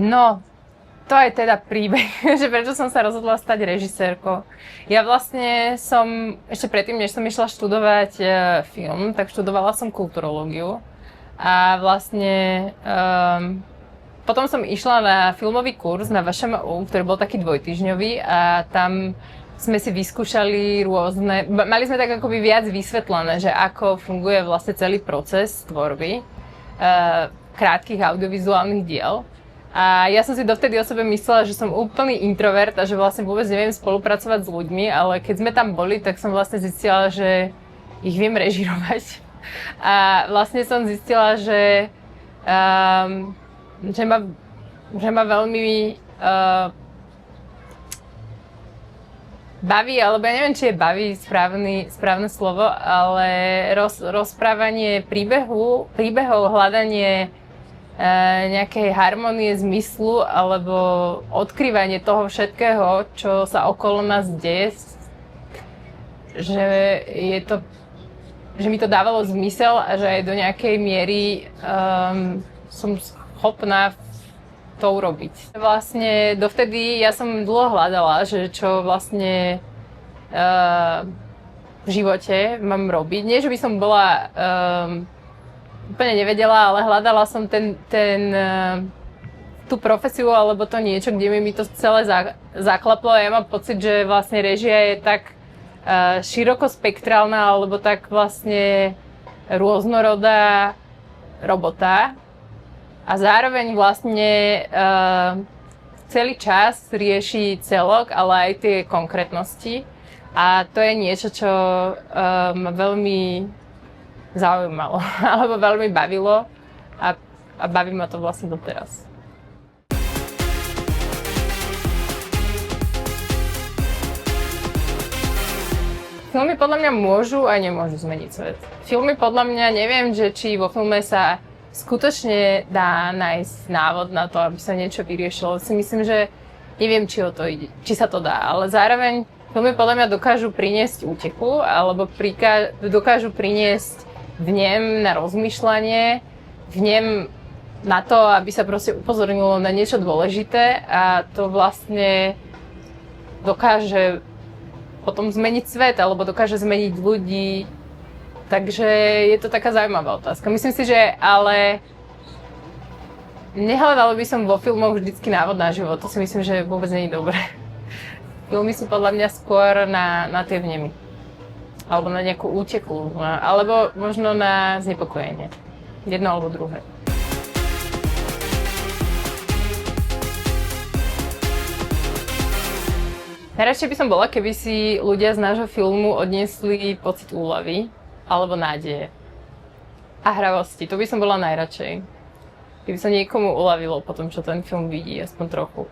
No, to je teda príbeh, že prečo som sa rozhodla stať režisérkou. Ja vlastne som, ešte predtým, než som išla študovať film, tak študovala som kulturológiu. A vlastne potom som išla na filmový kurz na VŠMU, ktorý bol taký dvojtýždňový a tam sme si vyskúšali rôzne, mali sme tak akoby viac vysvetlené, že ako funguje vlastne celý proces tvorby krátkych audiovizuálnych diel. A ja som si dovtedy o sebe myslela, že som úplný introvert a že vlastne vôbec neviem spolupracovať s ľuďmi, ale keď sme tam boli, tak som vlastne zistila, že ich viem režirovať. A vlastne som zistila, že ma veľmi baví, alebo ja neviem, či je baví správne slovo, ale rozprávanie príbehov, hľadanie nejakej harmonie zmyslu alebo odkrývanie toho všetkého, čo sa okolo nás deje, že mi to dávalo zmysel a že aj do nejakej miery som schopná to urobiť. Vlastne dovtedy ja som dlho hľadala, že čo vlastne v živote mám robiť. Nie, že by som bola úplne nevedela, ale hľadala som tú profesiu alebo to niečo, kde mi to celé zaklaplo a ja mám pocit, že vlastne réžia je tak širokospektrálna alebo tak vlastne rôznorodá robota a zároveň vlastne celý čas rieši celok, ale aj tie konkrétnosti a to je niečo, čo ma veľmi zaujímalo, alebo veľmi bavilo a baví ma to vlastne doteraz. Filmy podľa mňa môžu a nemôžu zmeniť svet. Filmy podľa mňa, neviem, že či vo filme sa skutočne dá nájsť návod na to, aby sa niečo vyriešilo. Si myslím, že neviem, či o to ide, či sa to dá, ale zároveň filmy podľa mňa dokážu priniesť útechu, alebo dokážu priniesť vnem na rozmýšľanie, vnem na to, aby sa proste upozornilo na niečo dôležité a to vlastne dokáže potom zmeniť svet alebo dokáže zmeniť ľudí. Takže je to taká zaujímavá otázka. Myslím si, že ale nehľadala by som vo filmoch vždycky návod na život. To si myslím, že vôbec nie je dobré. Filmy sú podľa mňa skôr na tie vnemy. Alebo na nejakú úteku, alebo možno na znepokojenie. Jedno alebo druhé. Najradšej by som bola, keby si ľudia z nášho filmu odniesli pocit úľavy alebo nádeje. A hravosti, to by som bola najradšej. Keby sa niekomu uľavilo po tom, čo ten film vidí, aspoň trochu.